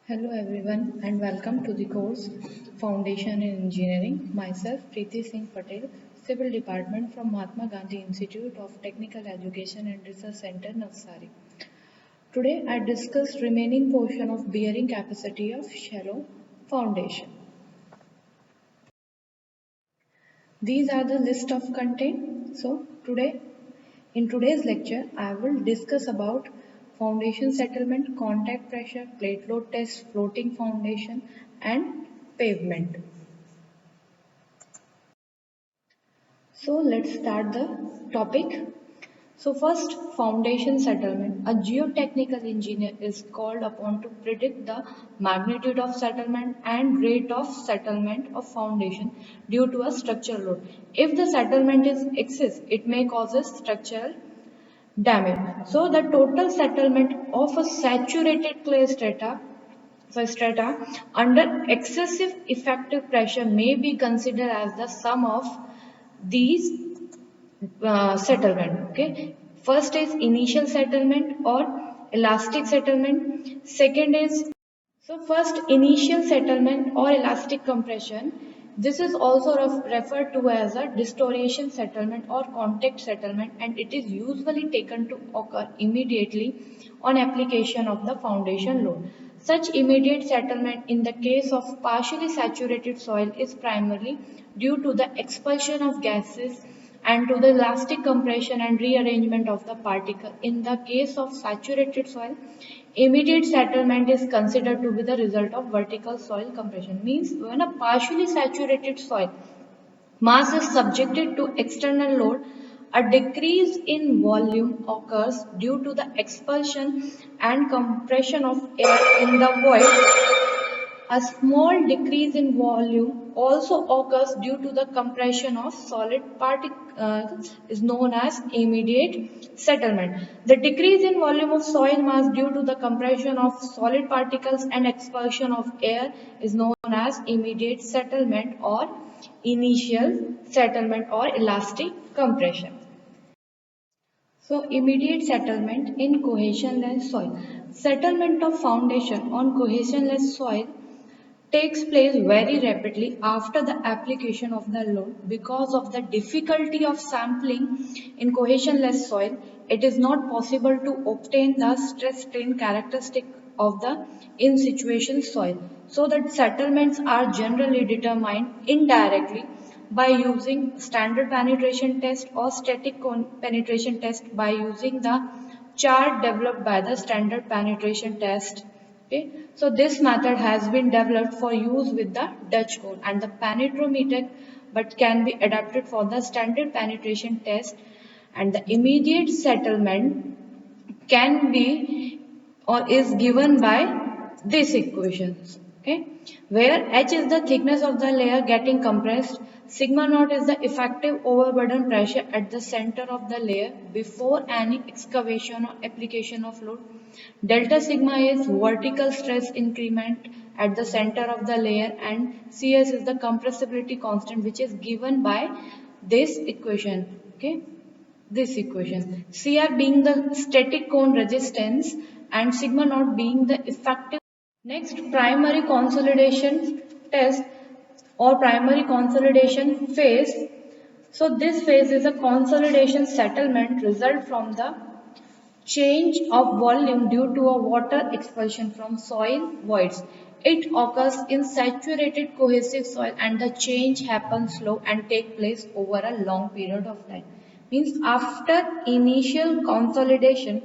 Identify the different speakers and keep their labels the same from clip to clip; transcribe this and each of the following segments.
Speaker 1: Hello everyone and welcome to the course Foundation in Engineering. Myself Preeti Singh Patel, Civil Department from Mahatma Gandhi Institute of Technical Education and Research Center, Navsari. Today I discuss remaining portion of bearing capacity of shallow foundation. These are the list of content. So in today's lecture I will discuss about foundation settlement, contact pressure, plate load test, floating foundation and pavement. So let's start the topic. So first, foundation settlement. A geotechnical engineer is called upon to predict the magnitude of settlement and rate of settlement of foundation due to a structural load. If the settlement is excess, it may cause structural damage. So the total settlement of a saturated clay strata under excessive effective pressure may be considered as the sum of these settlement. Okay, first is initial settlement or elastic settlement. Second is first initial settlement or elastic compression. This is also referred to as a distortion settlement or contact settlement, and it is usually taken to occur immediately on application of the foundation load. Such immediate settlement in the case of partially saturated soil is primarily due to the expulsion of gases and to the elastic compression and rearrangement of the particle. In the case of saturated soil, immediate settlement is considered to be the result of vertical soil compression. Means when a partially saturated soil mass is subjected to external load, a decrease in volume occurs due to the expulsion and compression of air in the void. A small decrease in volume also occurs due to the compression of solid particles is known as immediate settlement. The decrease in volume of soil mass due to the compression of solid particles and expulsion of air is known as immediate settlement or initial settlement or elastic compression. So immediate settlement in cohesionless soil. Settlement of foundation on cohesionless soil takes place very rapidly after the application of the load. Because of the difficulty of sampling in cohesionless soil, it is not possible to obtain the stress strain characteristic of the in situation soil. So that settlements are generally determined indirectly by using standard penetration test or static penetration test by using the chart developed by the standard penetration test. Okay, so this method has been developed for use with the Dutch cone and the penetrometer, but can be adapted for the standard penetration test. And the immediate settlement can be or is given by these equations. Okay, where H is the thickness of the layer getting compressed, sigma naught is the effective overburden pressure at the center of the layer before any excavation or application of load. Delta sigma is vertical stress increment at the center of the layer, and Cs is the compressibility constant, which is given by this equation. Okay, this equation. Cr being the static cone resistance and sigma naught being the effective. Next, primary consolidation test or primary consolidation phase. So this phase is a consolidation settlement result from the change of volume due to a water expulsion from soil voids. It occurs in saturated cohesive soil and the change happens slow and take place over a long period of time. Means after initial consolidation,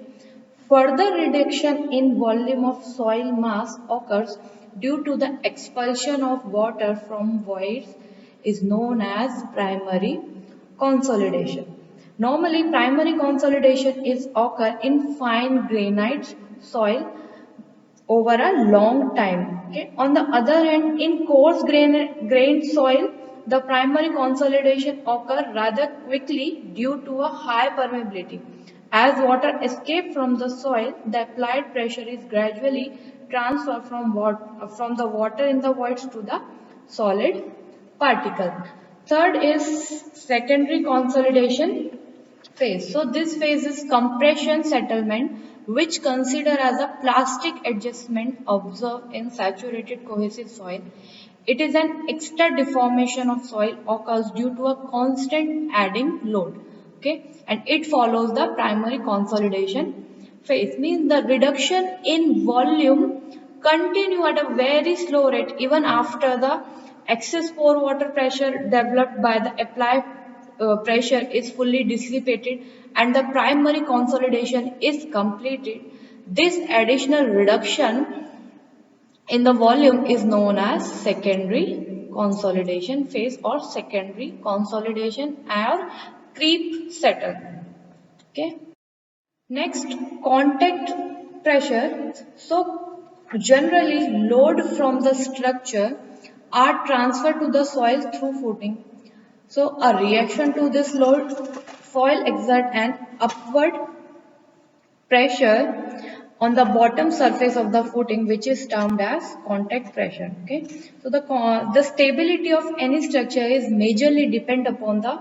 Speaker 1: further reduction in volume of soil mass occurs due to the expulsion of water from voids is known as primary consolidation. Normally, primary consolidation is occur in fine granite soil over a long time. Okay. On the other hand, in coarse grained soil, the primary consolidation occur rather quickly due to a high permeability. As water escapes from the soil, the applied pressure is gradually transferred from the water in the voids to the solid particle. Third is secondary consolidation phase. So this phase is compression settlement which consider as a plastic adjustment observed in saturated cohesive soil. It is an extra deformation of soil occurs due to a constant adding load. Okay, and it follows the primary consolidation phase. Means the reduction in volume continue at a very slow rate even after the excess pore water pressure developed by the applied pressure is fully dissipated and the primary consolidation is completed. This additional reduction in the volume is known as secondary consolidation phase or secondary consolidation or creep settlement. Okay. Next, contact pressure. So generally load from the structure are transferred to the soil through footing. So a reaction to this load, soil exert an upward pressure on the bottom surface of the footing, which is termed as contact pressure. Okay, so the stability of any structure is majorly depend upon the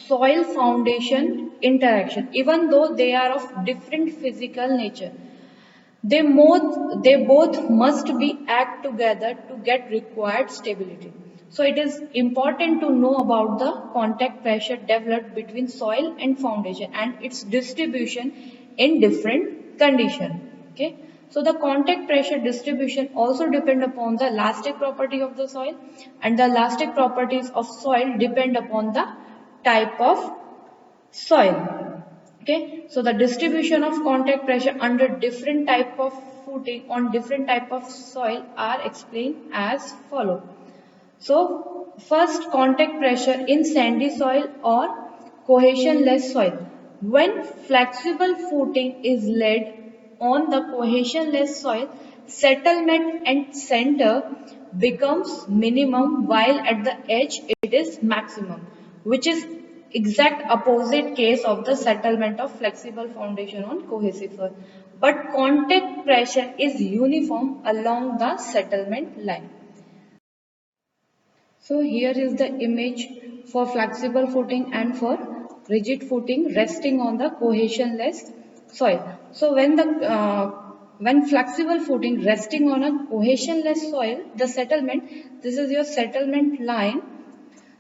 Speaker 1: soil foundation interaction. Even though they are of different physical nature, they both must be act together to get required stability. So it is important to know about the contact pressure developed between soil and foundation and its distribution in different condition. Okay. So the contact pressure distribution also depend upon the elastic property of the soil, and the elastic properties of soil depend upon the type of soil. Okay, so the distribution of contact pressure under different type of footing on different type of soil are explained as follow. So first, contact pressure in sandy soil or cohesionless soil. When flexible footing is laid on the cohesionless soil, settlement and center becomes minimum while at the edge it is maximum, which is exact opposite case of the settlement of flexible foundation on cohesive soil. But contact pressure is uniform along the settlement line. So here is the image for flexible footing and for rigid footing resting on the cohesionless soil. So when flexible footing resting on a cohesionless soil, the settlement, this is your settlement line.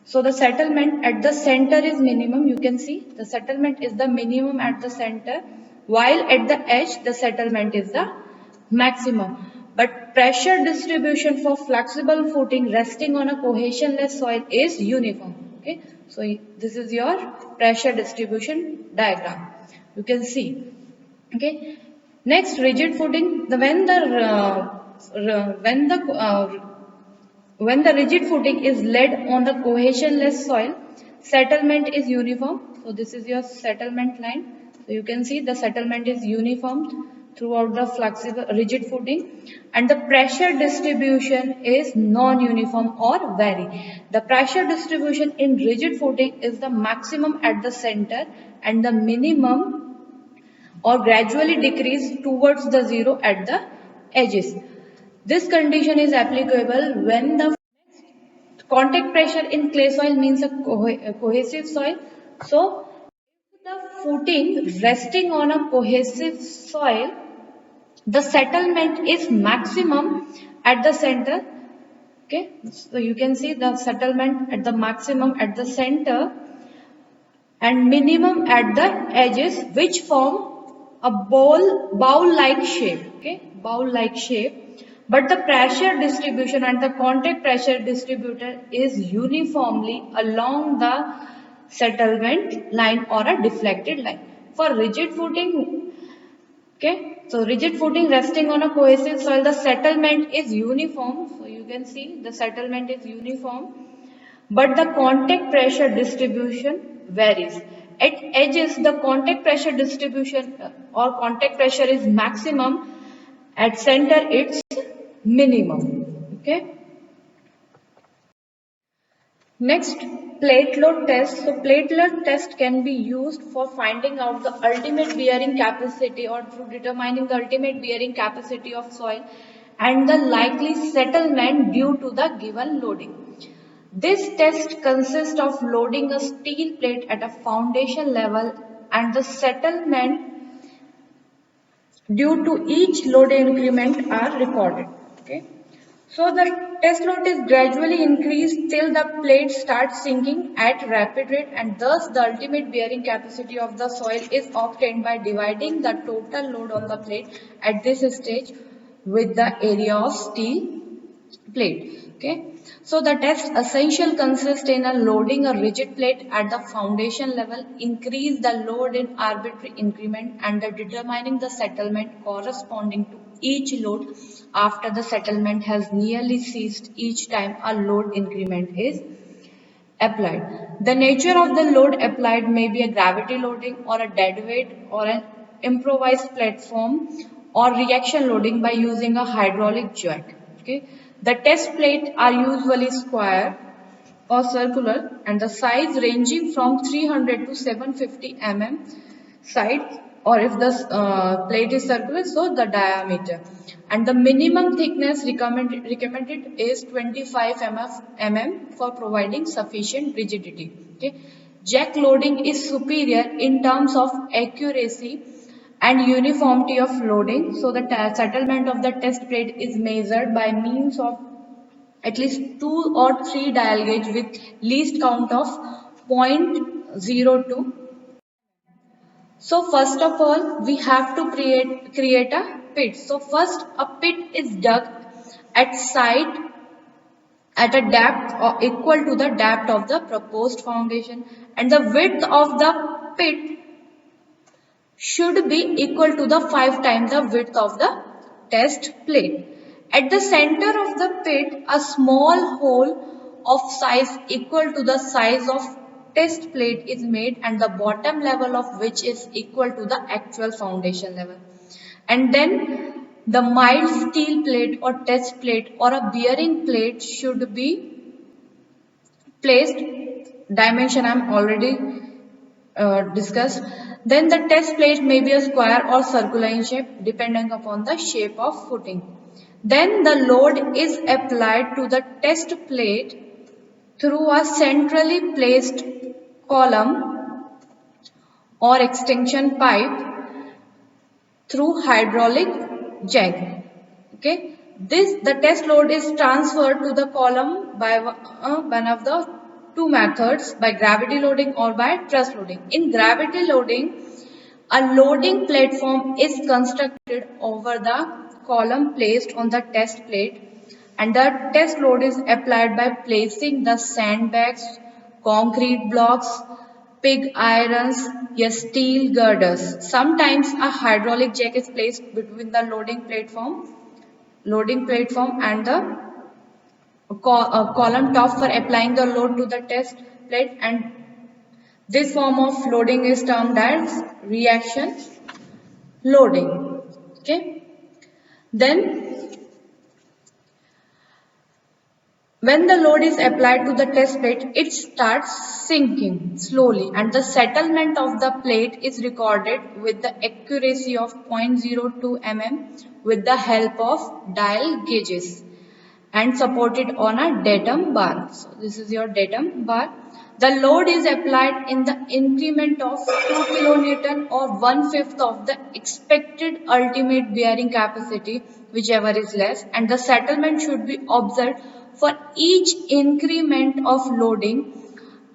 Speaker 1: So the settlement at the center is minimum. You can see the settlement is the minimum at the center, while at the edge the settlement is the maximum. But pressure distribution for flexible footing resting on a cohesionless soil is uniform. Okay, so this is your pressure distribution diagram. You can see. Okay, next rigid footing. When the rigid footing is laid on the cohesionless soil, settlement is uniform. So this is your settlement line. So you can see the settlement is uniform throughout the flexible rigid footing, and the pressure distribution is non-uniform or vary. The pressure distribution in rigid footing is the maximum at the center and the minimum or gradually decrease towards the zero at the edges. This condition is applicable when the contact pressure in clay soil means a cohesive soil. So, the footing resting on a cohesive soil, the settlement is maximum at the center. Okay, so you can see the settlement at the maximum at the center and minimum at the edges, which form a bowl-like shape. Okay, bowl-like shape. But the pressure distribution and the contact pressure distributor is uniformly along the settlement line or a deflected line. For rigid footing, okay, so rigid footing resting on a cohesive soil, the settlement is uniform. So you can see the settlement is uniform, but the contact pressure distribution varies. At edges, the contact pressure distribution or contact pressure is maximum. At center, it's minimum. Okay. Next, plate load test. So plate load test can be used for finding out the ultimate bearing capacity or through determining the ultimate bearing capacity of soil and the likely settlement due to the given loading. This test consists of loading a steel plate at a foundation level and the settlement due to each load increment are recorded. Okay. So the test load is gradually increased till the plate starts sinking at rapid rate, and thus the ultimate bearing capacity of the soil is obtained by dividing the total load on the plate at this stage with the area of steel plate. Okay. So the test essential consists in a loading a rigid plate at the foundation level, increase the load in arbitrary increment, and the determining the settlement corresponding to each load after the settlement has nearly ceased each time a load increment is applied. The nature of the load applied may be a gravity loading or a dead weight or an improvised platform or reaction loading by using a hydraulic jack. Okay. The test plates are usually square or circular and the size ranging from 300 to 750 mm side, or if the plate is circular, so the diameter, and the minimum thickness recommended is 25 mm for providing sufficient rigidity. Okay. Jack loading is superior in terms of accuracy and uniformity of loading, so the settlement of the test plate is measured by means of at least 2 or 3 dial gauge with least count of 0.02. So first of all, we have to create a pit. So first a pit is dug at site at a depth equal to the depth of the proposed foundation, and the width of the pit should be equal to the 5 times the width of the test plate. At the center of the pit, a small hole of size equal to the size of test plate is made, and the bottom level of which is equal to the actual foundation level. And then the mild steel plate or test plate or a bearing plate should be placed. Dimension I am already discussed. Then the test plate may be a square or circular in shape depending upon the shape of footing. Then the load is applied to the test plate through a centrally placed column or extension pipe through hydraulic jack. Okay. The test load is transferred to the column by one of the two methods, by gravity loading or by truss loading. In gravity loading, a loading platform is constructed over the column placed on the test plate, and the test load is applied by placing the sandbags, concrete blocks, pig irons, or steel girders. Sometimes a hydraulic jack is placed between the loading platform and the column top for applying the load to the test plate, and this form of loading is termed as reaction loading. Okay. Then when the load is applied to the test plate, it starts sinking slowly, and the settlement of the plate is recorded with the accuracy of 0.02 mm with the help of dial gauges and supported on a datum bar. So this is your datum bar. The load is applied in the increment of 2 kN or 1/5 of the expected ultimate bearing capacity, whichever is less, and the settlement should be observed for each increment of loading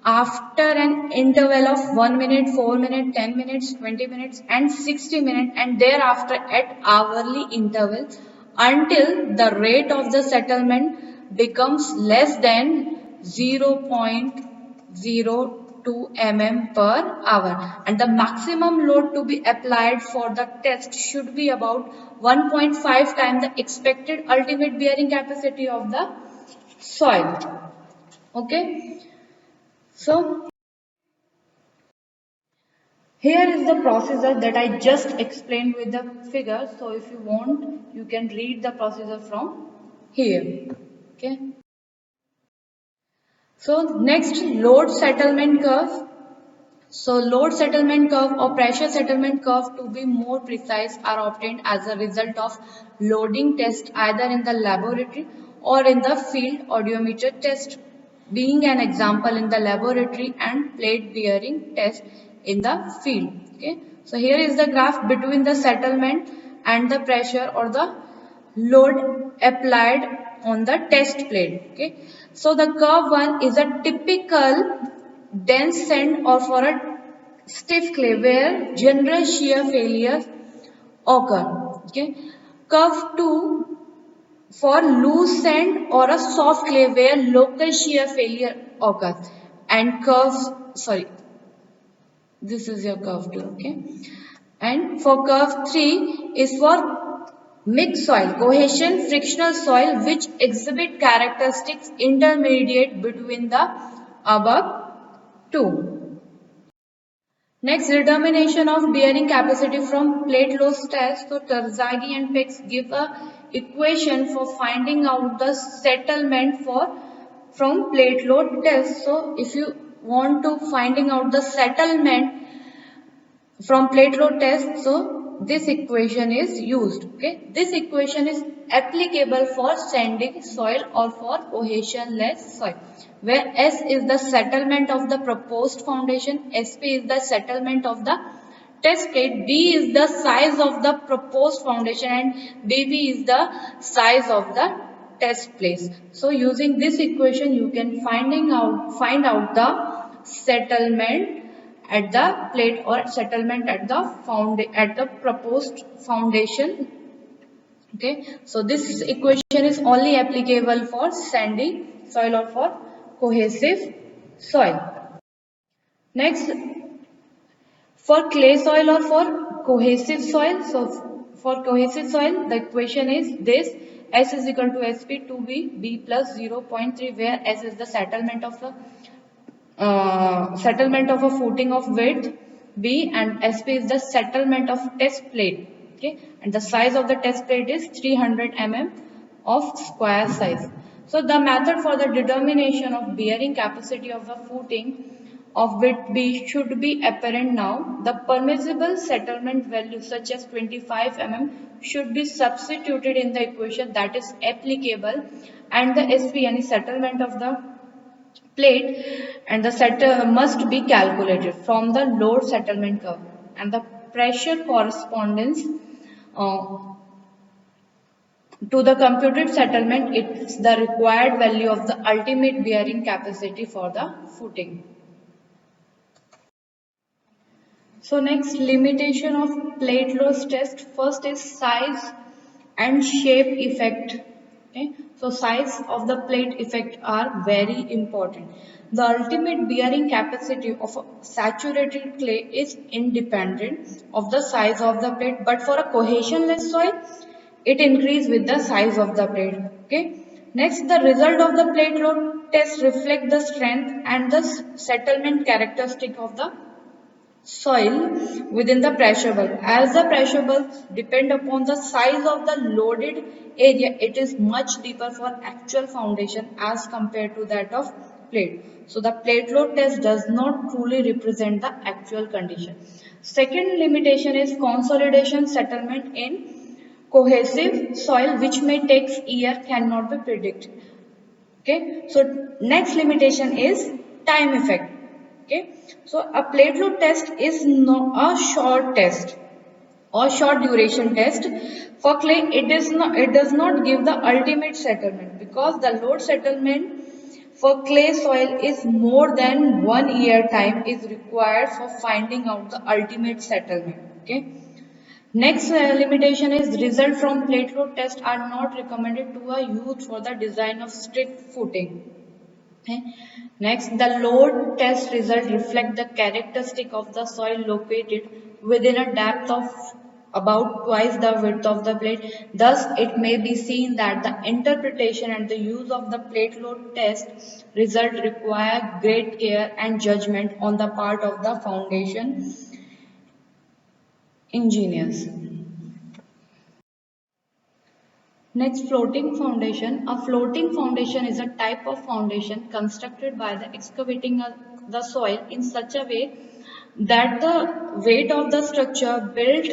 Speaker 1: after an interval of 1 minute, 4 minutes, 10 minutes, 20 minutes and 60 minutes, and thereafter at hourly intervals until the rate of the settlement becomes less than 0.02 mm per hour, and the maximum load to be applied for the test should be about 1.5 times the expected ultimate bearing capacity of the soil. Okay. So here is the procedure that I just explained with the figure. So if you want, you can read the procedure from here. Okay. So next, load settlement curve. So load settlement curve or pressure settlement curve, to be more precise, are obtained as a result of loading test either in the laboratory or in the field, audiometer test being an example in the laboratory and plate bearing test in the field. Okay. So here is the graph between the settlement and the pressure or the load applied on the test plate. Okay, so the curve one is a typical dense sand or for a stiff clay where general shear failure occur. Okay, curve 2 for loose sand or a soft clay where local shear failure occurs, and curves, sorry, this is your curve 2. Okay, and for curve 3 is for mixed soil, cohesion frictional soil which exhibit characteristics intermediate between the above two. Next, determination of bearing capacity from plate load test. So Terzaghi and Peck give a equation for finding out the settlement for from plate load test. So if you want to finding out the settlement from plate load test, so this equation is used. Okay, this equation is applicable for sandy soil or for cohesionless soil, where S is the settlement of the proposed foundation, SP is the settlement of the test plate, B is the size of the proposed foundation, and BB is the size of the test place. So using this equation you can find out the settlement at the plate or settlement at the proposed foundation. Okay, so this equation is only applicable for sandy soil or for cohesive soil. Next, for clay soil or for cohesive soil, so for cohesive soil the equation is this: S is equal to SP 2B B plus 0.3, where S is the settlement of a footing of width B, and SP is the settlement of test plate. Okay, and the size of the test plate is 300 mm of square size. So the method for the determination of bearing capacity of a footing of width B should be apparent now. The permissible settlement value such as 25 mm should be substituted in the equation that is applicable, and the SP, any settlement of the plate and the setter must be calculated from the load settlement curve, and the pressure correspondence uh, to the computed settlement, it's the required value of the ultimate bearing capacity for the footing. So next, limitation of plate load test. First is size and shape effect. Okay, so size of the plate effect are very important. The ultimate bearing capacity of a saturated clay is independent of the size of the plate, but for a cohesionless soil, it increases with the size of the plate. Okay. Next, the result of the plate load test reflect the strength and the settlement characteristic of the soil within the pressure bulb. As the pressure bulbs depend upon the size of the loaded area, it is much deeper for actual foundation as compared to that of plate. So the plate load test does not truly represent the actual condition. Second limitation is consolidation settlement in cohesive soil, which may take year, cannot be predicted. Okay, so next limitation is time effect. Okay, so a plate load test is not a short test or short duration test. For clay, it does not give the ultimate settlement, because the load settlement for clay soil is more than 1 year time is required for finding out the ultimate settlement. Okay. Next limitation is result from plate load test are not recommended to a youth for the design of strict footing. Okay. Next, the load test result reflect the characteristic of the soil located within a depth of about twice the width of the plate. Thus, it may be seen that the interpretation and the use of the plate load test result require great care and judgment on the part of the foundation engineers. Next, floating foundation. A floating foundation is a type of foundation constructed by the excavating the soil in such a way that the weight of the structure built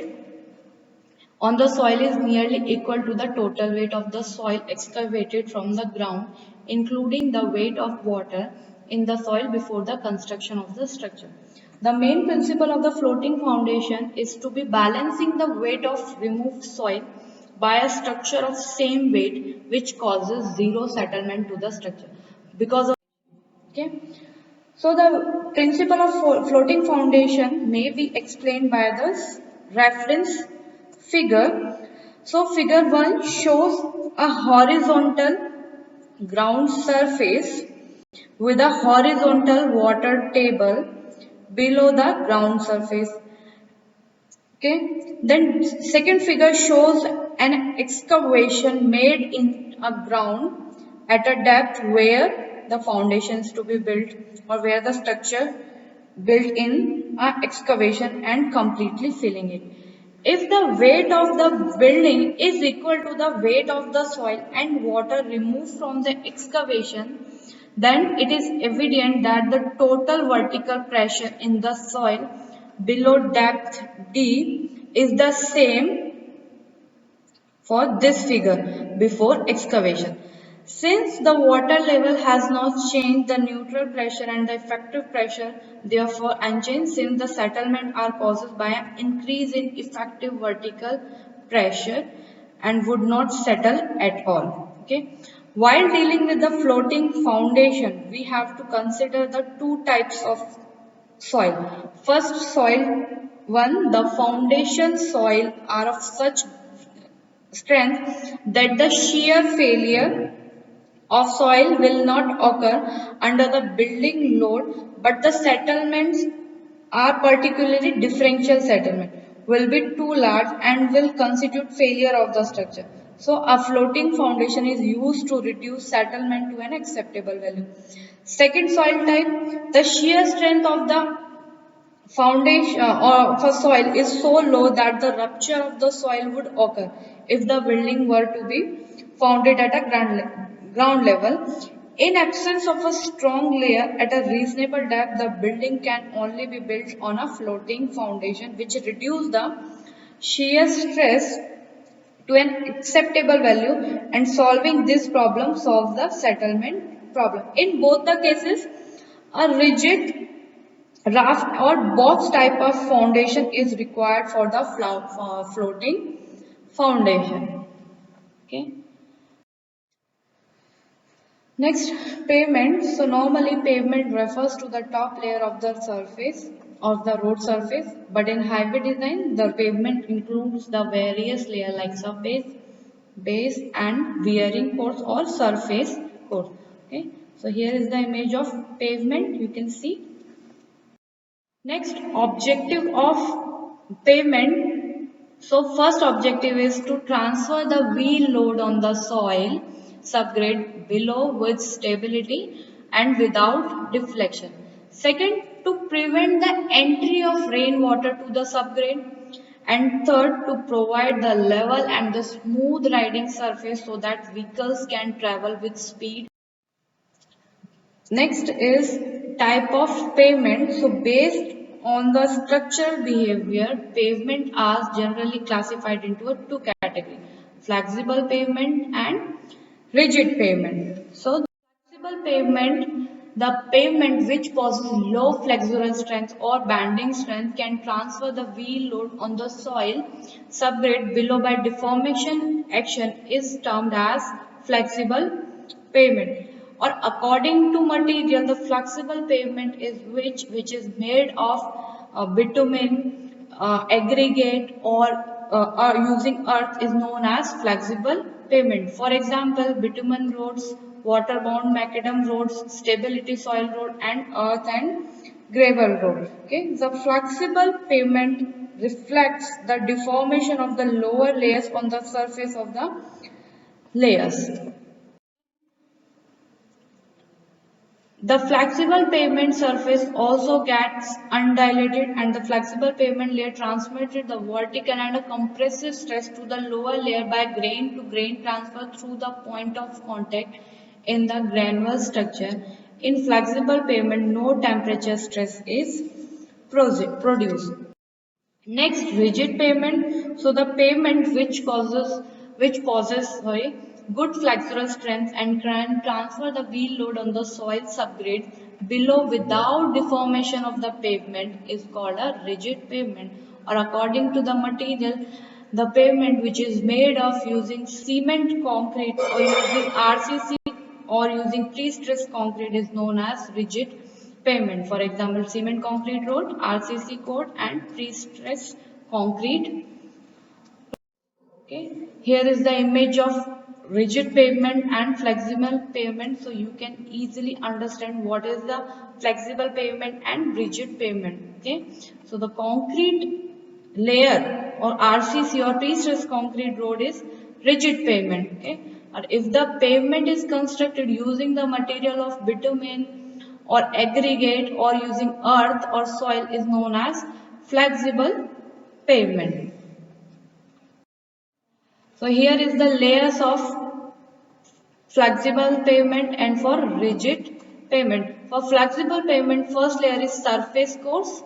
Speaker 1: on the soil is nearly equal to the total weight of the soil excavated from the ground, including the weight of water in the soil before the construction of the structure. The main principle of the floating foundation is to be balancing the weight of removed soil by a structure of same weight which causes zero settlement to the structure. Because of okay, so the principle of floating foundation may be explained by this reference figure. So figure 1 shows a horizontal ground surface with a horizontal water table below the ground surface. Okay. Then second figure shows an excavation made in a ground at a depth where the foundation is to be built or where the structure built in a excavation and completely filling it. If the weight of the building is equal to the weight of the soil and water removed from the excavation, then it is evident that the total vertical pressure in the soil below depth D is the same for this figure before excavation. Since the water level has not changed, the neutral pressure and the effective pressure therefore unchanged, since the settlement are caused by an increase in effective vertical pressure and would not settle at all. Okay. While dealing with the floating foundation, we have to consider the two types of soil. First, soil 1, the foundation soil are of such strength that the shear failure of soil will not occur under the building load, but the settlements are particularly differential settlement will be too large and will constitute failure of the structure. So a floating foundation is used to reduce settlement to an acceptable value. Second soil type, the shear strength of the foundation or for soil is so low that the rupture of the soil would occur if the building were to be founded at a ground level. In absence of a strong layer at a reasonable depth, the building can only be built on a floating foundation which reduce the shear stress to an acceptable value, and solving this problem solves the settlement problem. In both the cases, a rigid raft or box type of foundation is required for the floating foundation. Okay. Next, pavement. So normally pavement refers to the top layer of the surface of the road surface, but in highway design the pavement includes the various layer like surface, base and wearing course or surface course. Okay. So here is the image of pavement, you can see. Next, objective of pavement. So first objective is to transfer the wheel load on the soil subgrade below with stability and without deflection. Second, to prevent the entry of rainwater to the subgrade. And third, to provide the level and the smooth riding surface so that vehicles can travel with speed. Next is type of pavement. So based on the structural behavior, pavement are generally classified into two categories: flexible pavement and rigid pavement. So the flexible pavement, the pavement which possesses low flexural strength or bending strength, can transfer the wheel load on the soil subgrade below by deformation action, is termed as flexible pavement. Or according to material, the flexible pavement is which is made of bitumen, aggregate, or using earth is known as flexible pavement. For example, bitumen roads, waterbound macadam roads, stability soil road, and earth and gravel road. Okay, the flexible pavement reflects the deformation of the lower layers on the surface of the layers. The flexible pavement surface also gets undilated, and the flexible pavement layer transmitted the vertical and a compressive stress to the lower layer by grain to grain transfer through the point of contact in the granular structure. In flexible pavement, no temperature stress is produced. Next, rigid pavement. So the pavement which possesses good flexural strength and can transfer the wheel load on the soil subgrade below without deformation of the pavement is called a rigid pavement, or according to the material, the pavement which is made of using cement concrete or using RCC or using pre-stressed concrete is known as rigid pavement. For example, cement concrete road, RCC code and pre-stressed concrete. Okay, here is the image of rigid pavement and flexible pavement, so you can easily understand what is the flexible pavement and rigid pavement. Okay, so the concrete layer or RCC or pre-stressed concrete road is rigid pavement. Okay, or if the pavement is constructed using the material of bitumen or aggregate or using earth or soil is known as flexible pavement. So here is the layers of flexible pavement and for rigid pavement. For flexible pavement, first layer is surface course,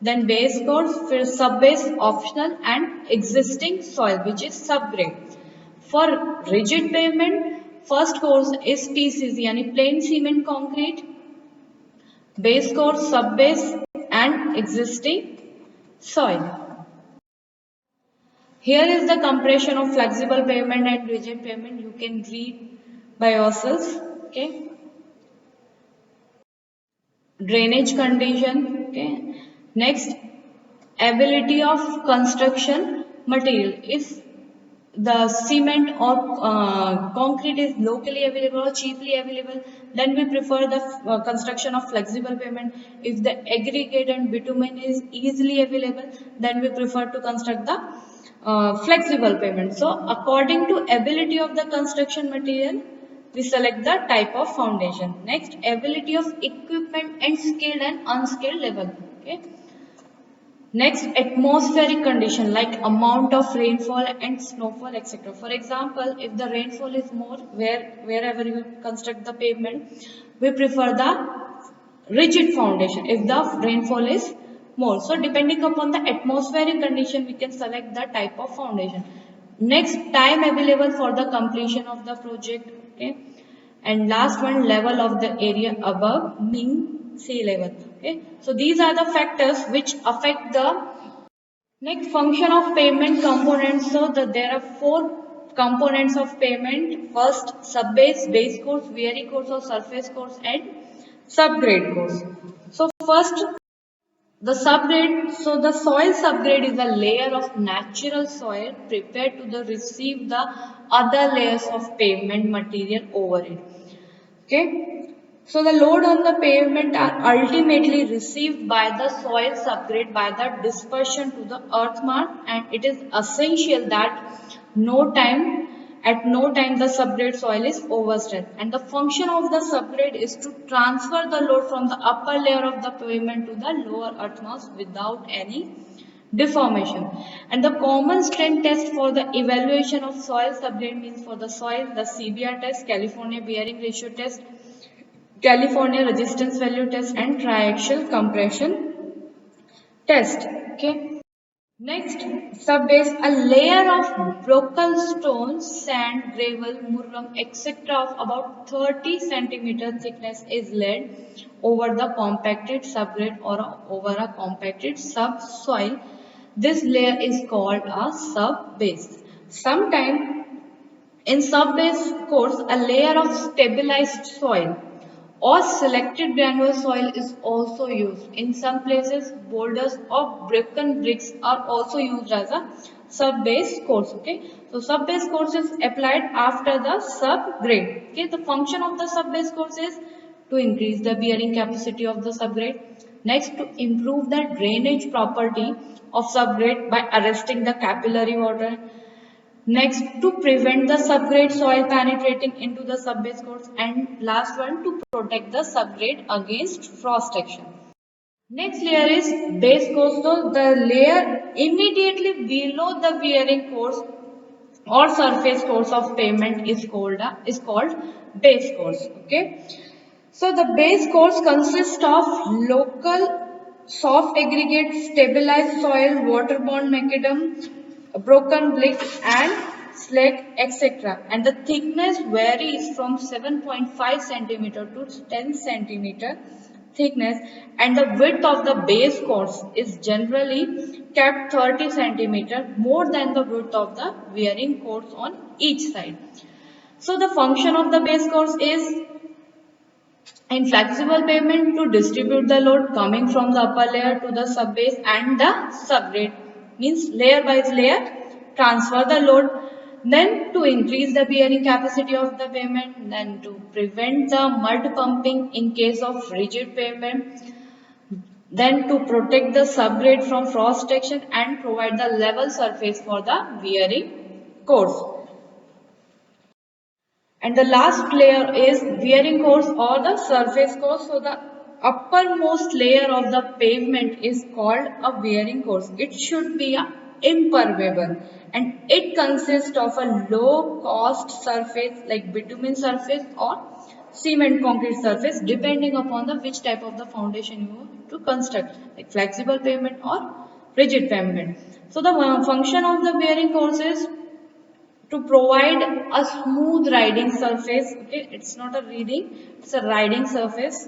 Speaker 1: then base course, फिर subbase optional and existing soil which is subgrade. For rigid pavement, first course is PCC यानी plain cement concrete, base course, subbase and existing soil. Here is the comparison of flexible pavement and rigid pavement. You can read by yourself. Okay. Drainage condition. Okay. Next, ability of construction material. If the cement or concrete is locally available or cheaply available, then we prefer the construction of flexible pavement. If the aggregate and bitumen is easily available, then we prefer to construct the flexible pavement. So according to ability of the construction material, we select the type of foundation. Next, ability of equipment and skilled and unskilled level. Okay. Next, atmospheric condition like amount of rainfall and snowfall, etc. For example, if the rainfall is more wherever you construct the pavement, we prefer the rigid foundation if the rainfall is more. So depending upon the atmospheric condition, we can select the type of foundation. Next, time available for the completion of the project. Okay. And last one, level of the area above mean sea level. Okay. So these are the factors which affect the next function of pavement components. So there are 4 components of pavement. First, subbase, base course, weary course or surface course and subgrade course. So first, the subgrade, so the soil subgrade is a layer of natural soil prepared to receive the other layers of pavement material over it. Okay. So the load on the pavement are ultimately received by the soil subgrade by the dispersion to the earth mark, and it is essential that at no time the subgrade soil is overstressed, and the function of the subgrade is to transfer the load from the upper layer of the pavement to the lower earth mass without any deformation. And the common strength test for the evaluation of soil subgrade means for the soil, the CBR test, California bearing ratio test, California resistance value test and triaxial compression test. Okay. Next, subbase, a layer of broken stone, sand, gravel, murram, etc. of about 30 centimeter thickness is laid over the compacted subgrade or over a compacted subsoil. This layer is called a subbase. Sometimes in subbase course, a layer of stabilized soil or selected granular soil is also used. In some places, boulders or broken bricks are also used as a subbase course. Okay, so subbase course is applied after the subgrade. Okay, the function of the subbase course is to increase the bearing capacity of the subgrade. Next, to improve the drainage property of subgrade by arresting the capillary water. Next, to prevent the subgrade soil penetrating into the subbase course, and last one, to protect the subgrade against frost action. Next layer is base course. So the layer immediately below the bearing course or surface course of pavement is called base course. Okay. So the base course consists of local soft aggregate, stabilized soil, waterborne macadam, broken bricks and slag, etc. And the thickness varies from 7.5 centimeter to 10 centimeter thickness, and the width of the base course is generally kept 30 centimeter more than the width of the bearing course on each side. So the function of the base course is in flexible pavement to distribute the load coming from the upper layer to the subbase and the subgrade, means layer by layer transfer the load, then to increase the bearing capacity of the pavement, then to prevent the mud pumping in case of rigid pavement, then to protect the subgrade from frost action and provide the level surface for the bearing course. And the last layer is bearing course or the surface course. So the uppermost layer of the pavement is called a bearing course. It should be impermeable, and it consists of a low cost surface like bitumen surface or cement concrete surface, depending upon the which type of the foundation you want to construct, like flexible pavement or rigid pavement. So the function of the bearing course is to provide a smooth riding surface. Okay, it's not a reading, it's a riding surface.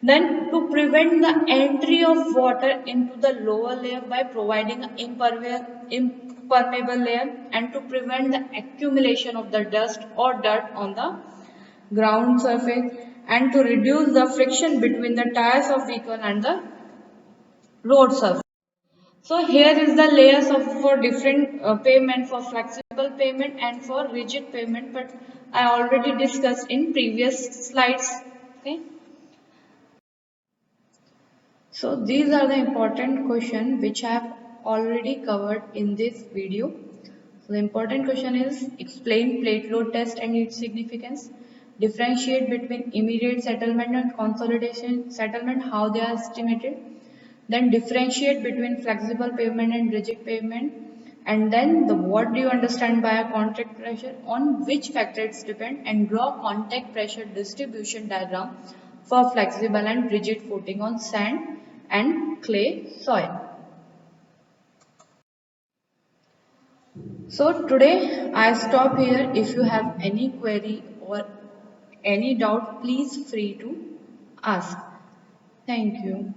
Speaker 1: Then to prevent the entry of water into the lower layer by providing an impermeable layer, and to prevent the accumulation of the dust or dirt on the ground surface, and to reduce the friction between the tires of vehicle and the road surface. So here is the layers of for different pavement, for flexible pavement and for rigid pavement, but I already discussed in previous slides. Okay. So these are the important questions which I have already covered in this video. So the important question is explain plate load test and its significance. Differentiate between immediate settlement and consolidation settlement, how they are estimated. Then differentiate between flexible pavement and rigid pavement, and then the what do you understand by a contact pressure, on which factors depend, and draw contact pressure distribution diagram for flexible and rigid footing on sand and clay soil. So today I stop here. If you have any query or any doubt, please free to ask. Thank you.